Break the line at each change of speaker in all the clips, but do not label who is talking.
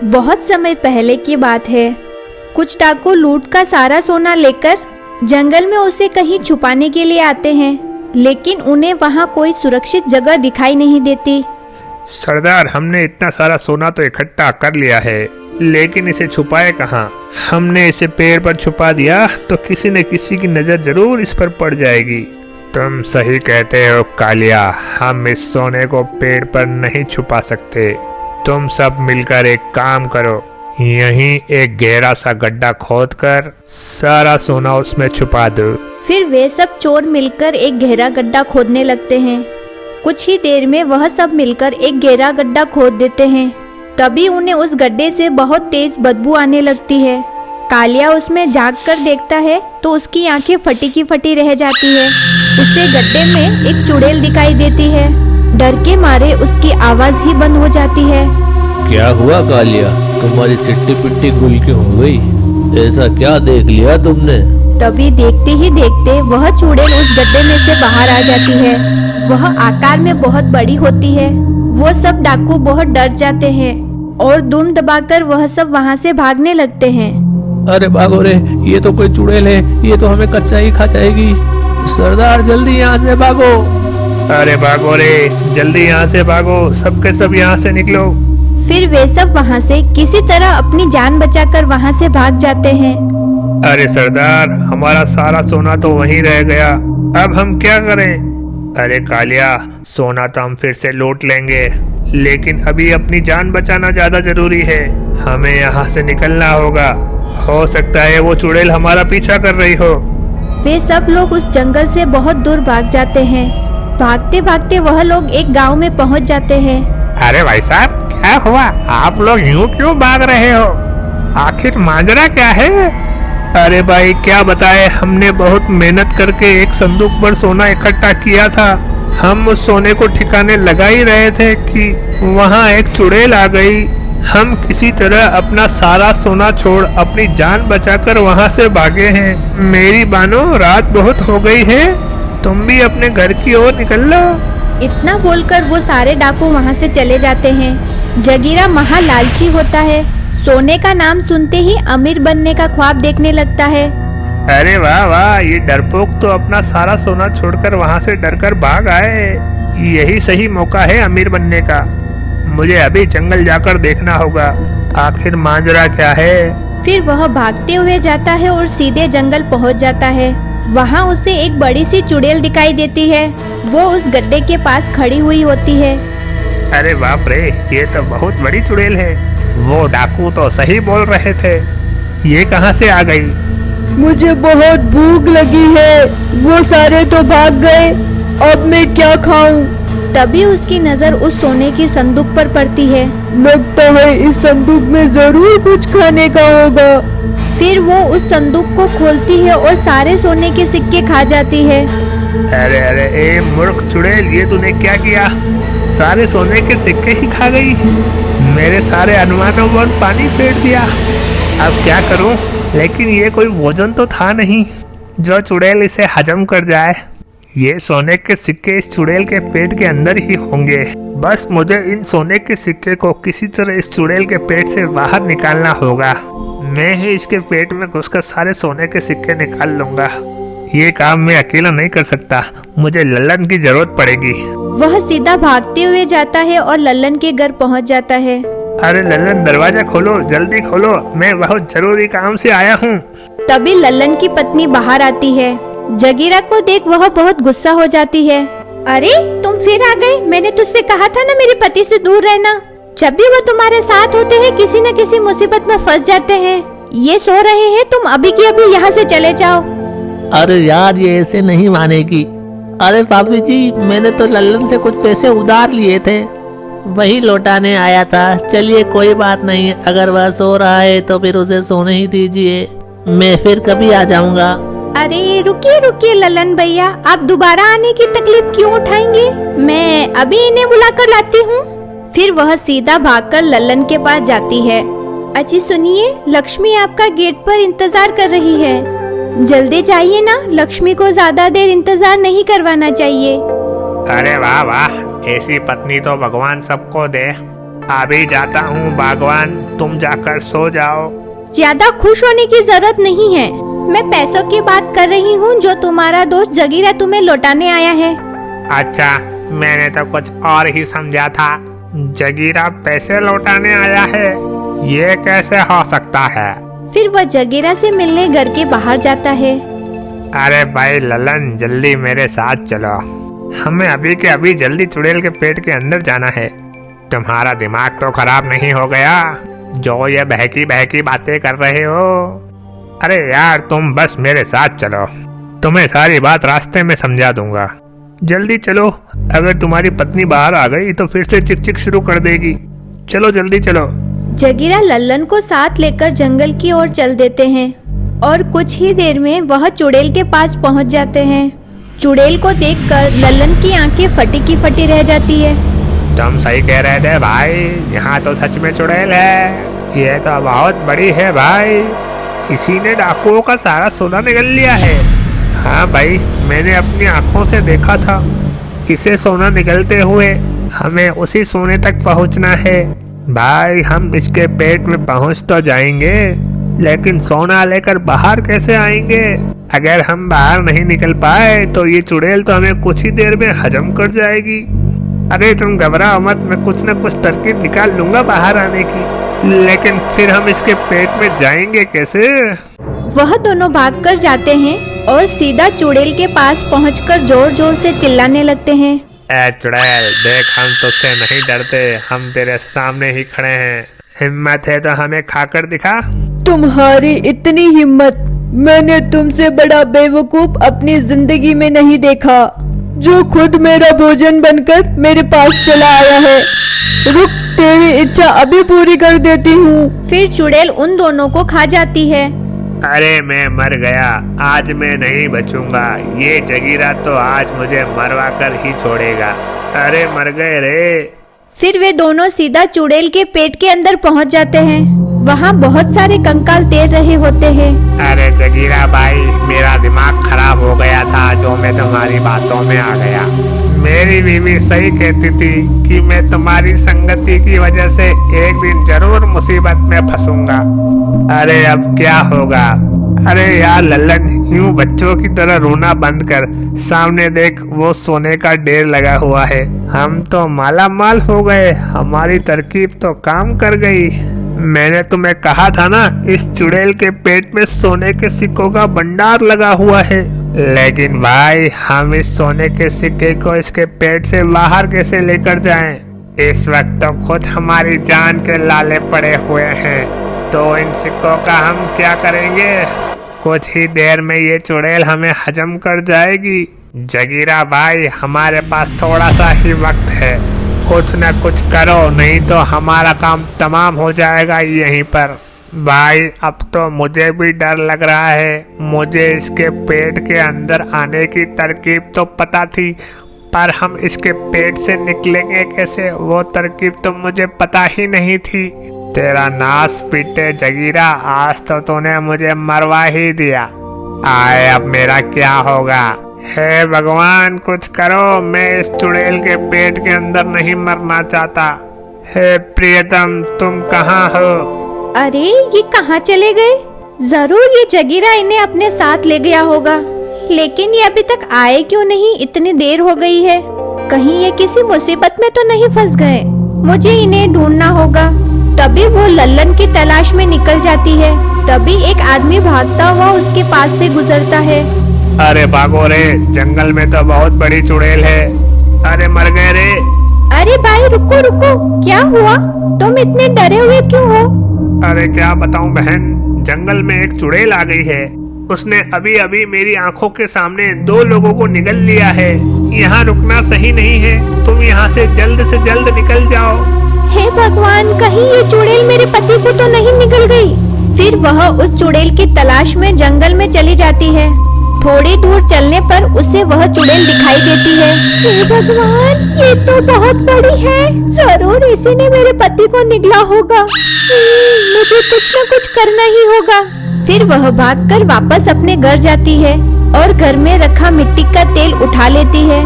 बहुत समय पहले की बात है। कुछ डाकू लूट का सारा सोना लेकर जंगल में उसे कहीं छुपाने के लिए आते हैं, लेकिन उन्हें वहाँ कोई सुरक्षित जगह दिखाई नहीं देती।
सरदार, हमने इतना सारा सोना तो इकट्ठा कर लिया है, लेकिन इसे छुपाए कहाँ? हमने इसे पेड़ पर छुपा दिया तो किसी न किसी की नजर जरूर इस पर पड़ जाएगी। तुम सही कहते हो कालिया, हम इस सोने को पेड़ पर नहीं छुपा सकते। तुम सब मिलकर एक काम करो, यहीं एक गहरा सा गड्ढा खोदकर सारा सोना उसमें छुपा दो।
फिर वे सब चोर मिलकर एक गहरा गड्ढा खोदने लगते हैं। कुछ ही देर में वह सब मिलकर एक गहरा गड्ढा खोद देते हैं। तभी उन्हें उस गड्ढे से बहुत तेज बदबू आने लगती है। कालिया उसमें झांक कर देखता है तो उसकी आंखें फटी की फटी रह जाती है। उसे गड्ढे में एक चुड़ैल दिखाई देती है। डर के मारे उसकी आवाज ही बंद हो जाती है।
क्या हुआ कालिया, तुम्हारी सिट्टी पिट्टी गुल क्यों हो गई? ऐसा क्या देख लिया तुमने?
तभी देखते ही देखते वह चुड़ैल उस गड्ढे में से बाहर आ जाती है। वह आकार में बहुत बड़ी होती है। वो सब डाकू बहुत डर जाते हैं और दुम दबाकर वह सब वहाँ से भागने लगते हैं।
अरे भागो रे, ये तो कोई चुड़ैल है, ये तो हमें कच्चा ही खा जाएगी। सरदार जल्दी यहाँ से भागो।
अरे भागो रे, जल्दी यहाँ से भागो, सबके सब यहाँ से निकलो।
फिर वे सब वहाँ से किसी तरह अपनी जान बचाकर वहाँ से भाग जाते हैं।
अरे सरदार, हमारा सारा सोना तो वहीं रह गया, अब हम क्या करें? अरे कालिया, सोना तो हम फिर से लूट लेंगे, लेकिन अभी अपनी जान बचाना ज्यादा जरूरी है। हमें यहाँ से निकलना होगा। हो सकता है वो चुड़ैल हमारा पीछा कर रही हो।
वे सब लोग उस जंगल से बहुत दूर भाग जाते हैं। भागते भागते वह लोग एक गांव में पहुंच जाते हैं।
अरे भाई साहब, क्या हुआ? आप लोग यूं क्यों भाग रहे हो? आखिर माजरा क्या है? अरे भाई क्या बताए, हमने बहुत मेहनत करके एक संदूक पर सोना इकट्ठा किया था। हम उस सोने को ठिकाने लगा ही रहे थे कि वहाँ एक चुड़ैल आ गई। हम किसी तरह अपना सारा सोना छोड़ अपनी जान बचाकर वहाँ से भागे हैं। मेरी बानो, रात बहुत हो गई है, तुम भी अपने घर की ओर निकल लो।
इतना बोलकर वो सारे डाकू वहाँ से चले जाते हैं। जगीरा महा लालची होता है। सोने का नाम सुनते ही अमीर बनने का ख्वाब देखने लगता है।
अरे वाह वाह, ये डरपोक तो अपना सारा सोना छोड़कर वहाँ से डरकर भाग आए। यही सही मौका है अमीर बनने का। मुझे अभी जंगल जाकर देखना होगा, आखिर माजरा क्या है।
फिर वह भागते हुए जाता है और सीधे जंगल पहुँच जाता है। वहाँ उसे एक बड़ी सी चुड़ैल दिखाई देती है। वो उस गड्ढे के पास खड़ी हुई होती है।
अरे बाप रे, ये तो बहुत बड़ी चुड़ैल है। वो डाकू तो सही बोल रहे थे, ये कहाँ से आ गई?
मुझे बहुत भूख लगी है, वो सारे तो भाग गए, अब मैं क्या खाऊं?
तभी उसकी नजर उस सोने की संदूक पर पड़ती है।
लगता है इस संदूक में जरूर कुछ खाने का होगा।
फिर वो उस संदूक को खोलती है और सारे सोने के सिक्के खा जाती है।
अरे अरे ए मूर्ख चुड़ैल, ये तूने क्या किया? सारे सोने के सिक्के ही खा गई। मेरे सारे अनुमानों पर पानी फेर दिया। अब क्या करूं? लेकिन ये कोई भोजन तो था नहीं जो चुड़ैल इसे हजम कर जाए। ये सोने के सिक्के इस चुड़ैल के पेट के अंदर ही होंगे। बस मुझे इन सोने के सिक्के को किसी तरह इस चुड़ैल के पेट से बाहर निकालना होगा। मैं ही इसके पेट में घुसकर सारे सोने के सिक्के निकाल लूंगा। ये काम मैं अकेला नहीं कर सकता, मुझे लल्लन की जरूरत पड़ेगी।
वह सीधा भागते हुए जाता है और लल्लन के घर पहुंच जाता है।
अरे लल्लन, दरवाजा खोलो, जल्दी खोलो, मैं बहुत जरूरी काम से आया हूँ।
तभी लल्लन की पत्नी बाहर आती है। जगीरा को देख वह बहुत गुस्सा हो जाती है। अरे तुम फिर आ गए, मैंने तुझसे कहा था ना मेरे पति से दूर रहना। जब भी वो तुम्हारे साथ होते हैं किसी न किसी मुसीबत में फंस जाते हैं। ये सो रहे हैं, तुम अभी की अभी यहाँ से चले जाओ।
अरे यार, ये ऐसे नहीं मानेगी। अरे भाभी जी, मैंने तो लल्लन से कुछ पैसे उधार लिए थे, वही लौटाने आया था। चलिए कोई बात नहीं, अगर वह सो रहा है तो फिर उसे सोने ही दीजिए, मैं फिर कभी आ जाऊंगा।
अरे रुकिए रुकिए लल्लन भैया, आप दोबारा आने की तकलीफ क्यों उठाएंगे? मैं अभी इन्हें बुला कर लाती हूँ। फिर वह सीधा भागकर लल्लन के पास जाती है। अजी सुनिए, लक्ष्मी आपका गेट पर इंतजार कर रही है, जल्दी जाइए ना, लक्ष्मी को ज्यादा देर इंतजार नहीं करवाना चाहिए।
अरे वाह वाह, ऐसी पत्नी तो भगवान सबको दे। अभी जाता हूँ बागवान, तुम जाकर सो जाओ।
ज्यादा खुश होने की जरूरत नहीं है। मैं पैसों की बात कर रही हूँ जो तुम्हारा दोस्त जगीरा तुम्हें लौटाने आया है।
अच्छा, मैंने तो कुछ और ही समझा था। जगीरा पैसे लौटाने आया है, ये कैसे हो सकता है?
फिर वह जगीरा से मिलने घर के बाहर जाता है।
अरे भाई ललन, जल्दी मेरे साथ चलो, हमें अभी के अभी जल्दी चुड़ैल के पेट के अंदर जाना है। तुम्हारा दिमाग तो खराब नहीं हो गया जो ये बहकी बहकी बातें कर रहे हो? अरे यार, तुम बस मेरे साथ चलो, तुम्हें सारी बात रास्ते में समझा दूंगा। जल्दी चलो, अगर तुम्हारी पत्नी बाहर आ गई तो फिर से चिक चिक शुरू कर देगी। चलो जल्दी चलो।
जगीरा लल्लन को साथ लेकर जंगल की ओर चल देते हैं और कुछ ही देर में वह चुड़ैल के पास पहुंच जाते हैं। चुड़ैल को देखकर लल्लन की आंखें फटी की फटी रह जाती है।
तुम सही कह रहे थे भाई, यहाँ तो सच में चुड़ैल है। ये तो बहुत बड़ी है भाई, इसी ने डाकुओं का सारा सोना निगल लिया है। हाँ भाई, मैंने अपनी आंखों से देखा था इसे सोना निकलते हुए। हमें उसी सोने तक पहुँचना है भाई। हम इसके पेट में पहुँच तो जाएंगे, लेकिन सोना लेकर बाहर कैसे आएंगे? अगर हम बाहर नहीं निकल पाए तो ये चुड़ैल तो हमें कुछ ही देर में हजम कर जाएगी। अरे तुम घबराओ मत, मैं कुछ न कुछ तरकीब निकाल लूंगा बाहर आने की। लेकिन फिर हम इसके पेट में जाएंगे कैसे?
वह दोनों भागकर जाते हैं और सीधा चुड़ैल के पास पहुंचकर जोर जोर से चिल्लाने लगते हैं।
ए चुड़ैल, देख हम तुझसे नहीं डरते, हम तेरे सामने ही खड़े हैं। हिम्मत है तो हमें खाकर दिखा।
तुम्हारी इतनी हिम्मत मैंने तुमसे बड़ा बेवकूफ अपनी जिंदगी में नहीं देखा, जो खुद मेरा भोजन बनकर मेरे पास चला आया है। रुक, तेरी इच्छा अभी पूरी कर देती हूँ।
फिर चुड़ैल उन दोनों को खा जाती है।
अरे मैं मर गया, आज मैं नहीं बचूंगा। ये जगीरा तो आज मुझे मरवा कर ही छोड़ेगा। अरे मर गए रे।
फिर वे दोनों सीधा चुड़ैल के पेट के अंदर पहुंच जाते हैं। वहाँ बहुत सारे कंकाल तैर रहे होते हैं।
अरे जगीरा भाई, मेरा दिमाग खराब हो गया था जो मैं तुम्हारी बातों में आ गया। मेरी बीवी सही कहती थी कि मैं तुम्हारी संगति की वजह से एक दिन जरूर मुसीबत में फंसूंगा। अरे अब क्या होगा? अरे यार लल्लन, यूं बच्चों की तरह रोना बंद कर, सामने देख वो सोने का ढेर लगा हुआ है। हम तो माला माल हो गए, हमारी तरकीब तो काम कर गई। मैंने तुम्हें कहा था ना, इस चुड़ैल के पेट में सोने के सिक्कों का भंडार लगा हुआ है। लेकिन भाई, हम इस सोने के सिक्के को इसके पेट से बाहर कैसे लेकर जाएं? इस वक्त तो खुद हमारी जान के लाले पड़े हुए हैं, तो इन सिक्कों का हम क्या करेंगे? कुछ ही देर में ये चुड़ैल हमें हजम कर जाएगी। जगीरा भाई, हमारे पास थोड़ा सा ही वक्त है, कुछ न कुछ करो, नहीं तो हमारा काम तमाम हो जाएगा यहीं पर। भाई अब तो मुझे भी डर लग रहा है। मुझे इसके पेट के अंदर आने की तरकीब तो पता थी, पर हम इसके पेट से निकलेंगे कैसे, वो तरकीब तो मुझे पता ही नहीं थी। तेरा नाश पीटे जगीरा, आज तो तूने मुझे मरवा ही दिया। आए अब मेरा क्या होगा? हे भगवान, कुछ करो, मैं इस चुड़ैल के पेट के अंदर नहीं मरना चाहता। हे प्रियतम, तुम कहाँ हो?
अरे ये कहाँ चले गए? जरूर ये जगीरा इन्हें अपने साथ ले गया होगा, लेकिन ये अभी तक आए क्यों नहीं? इतनी देर हो गई है, कहीं ये किसी मुसीबत में तो नहीं फंस गए? मुझे इन्हें ढूंढना होगा। तभी वो लल्लन की तलाश में निकल जाती है। तभी एक आदमी भागता हुआ उसके पास से गुजरता है।
अरे भागो रे, जंगल में तो बहुत बड़ी चुड़ैल है। अरे मर गए रे।
अरे भाई रुको रुको, क्या हुआ? तुम इतने डरे हुए क्यों हो?
अरे क्या बताऊं बहन, जंगल में एक चुड़ैल आ गई है। उसने अभी अभी मेरी आंखों के सामने 2 लोगों को निगल लिया है। यहाँ रुकना सही नहीं है, तुम यहाँ से जल्द निकल जाओ।
हे भगवान, कहीं ये चुड़ैल मेरे पति को तो नहीं निगल गई? फिर वह उस चुड़ैल की तलाश में जंगल में चली जाती है। थोड़ी दूर चलने पर उसे वह चुड़ैल दिखाई देती है। हे भगवान, ये तो बहुत बड़ी है, जरूर इसी ने मेरे पति को निगला होगा। मुझे कुछ न कुछ करना ही होगा। फिर वह भागकर वापस अपने घर जाती है और घर में रखा मिट्टी का तेल उठा लेती है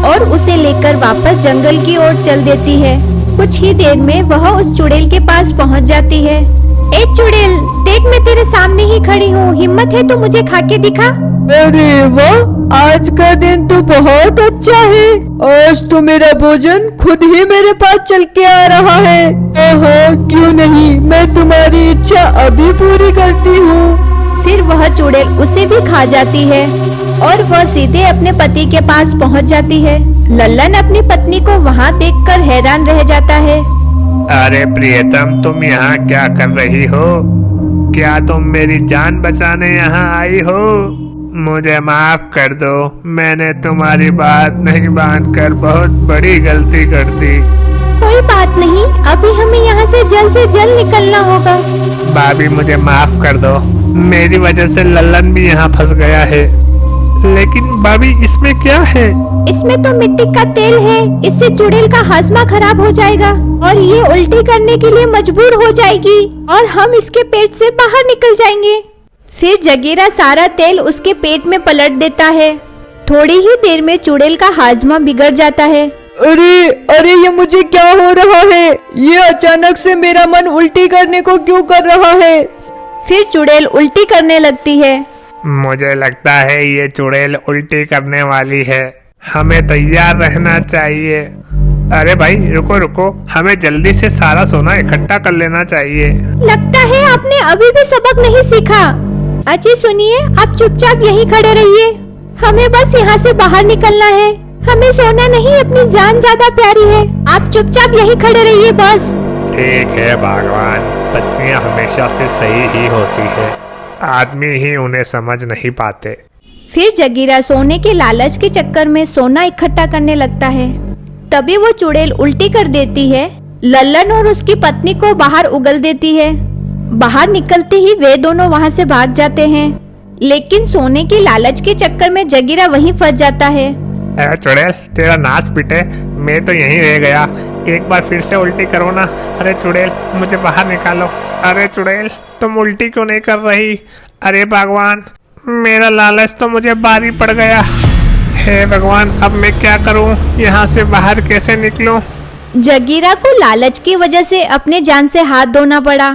और उसे लेकर वापस जंगल की ओर चल देती है। कुछ ही देर में वह उस चुड़ैल के पास पहुंच जाती है। ए चुड़ैल, देख मैं तेरे सामने ही खड़ी हूँ, हिम्मत है तो मुझे खा के दिखा।
अरे वाह, आज का दिन तो बहुत अच्छा है। आज तो मेरा भोजन खुद ही मेरे पास चल के आ रहा है। हाँ, क्यों नहीं, मैं तुम्हारी इच्छा अभी पूरी करती हूँ।
फिर वह चुड़ैल उसे भी खा जाती है और वह सीधे अपने पति के पास पहुंच जाती है। लल्लन अपनी पत्नी को वहां देखकर हैरान रह जाता है।
अरे प्रियतम, तुम यहाँ क्या कर रही हो? क्या तुम मेरी जान बचाने यहाँ आई हो? मुझे माफ कर दो, मैंने तुम्हारी बात नहीं मानकर बहुत बड़ी गलती कर दी।
कोई बात नहीं, अभी हमें यहाँ से जल्द निकलना होगा।
भाभी मुझे माफ कर दो, मेरी वजह से लल्लन भी यहाँ फंस गया है। लेकिन भाभी इसमें क्या है?
इसमें तो मिट्टी का तेल है, इससे चुड़ैल का हाजमा खराब हो जाएगा और ये उल्टी करने के लिए मजबूर हो जाएगी और हम इसके पेट से बाहर निकल जाएंगे। फिर जगीरा सारा तेल उसके पेट में पलट देता है। थोड़ी ही देर में चुड़ैल का हाजमा बिगड़ जाता है।
अरे अरे, ये मुझे क्या हो रहा है? ये अचानक से मेरा मन उल्टी करने को क्यों कर रहा है?
फिर चुड़ैल उल्टी करने लगती है।
मुझे लगता है ये चुड़ैल उल्टी करने वाली है, हमें तैयार रहना चाहिए। अरे भाई रुको रुको, हमें जल्दी से सारा सोना इकट्ठा कर लेना चाहिए।
लगता है आपने अभी भी सबक नहीं सीखा। अजी सुनिए, आप चुपचाप यहीं खड़े रहिए, हमें बस यहाँ से बाहर निकलना है। हमें सोना नहीं, अपनी जान ज्यादा प्यारी है। आप चुपचाप यहीं खड़े रहिए बस।
ठीक है भगवान, पत्नियां हमेशा से सही ही होती है, आदमी ही उन्हें समझ नहीं पाते।
फिर जगीरा सोने के लालच के चक्कर में सोना इकट्ठा करने लगता है। तभी वो चुड़ैल उल्टी कर देती है, लल्लन और उसकी पत्नी को बाहर उगल देती है। बाहर निकलते ही वे दोनों वहाँ से भाग जाते हैं, लेकिन सोने की लालच के चक्कर में जगीरा वहीं फंस जाता है।
चुड़ैल, तेरा नाच पिटे, मैं तो यहीं रह गया, एक बार फिर से उल्टी करो ना। अरे चुड़ैल, मुझे बाहर निकालो। अरे चुड़ैल, तुम उल्टी क्यों नहीं कर रही? अरे भगवान, मेरा लालच तो मुझे भारी पड़ गया। हे भगवान, अब मैं क्या करूं? यहाँ से बाहर कैसे निकलूं?
जगीरा को लालच की वजह से अपने जान से हाथ धोना पड़ा।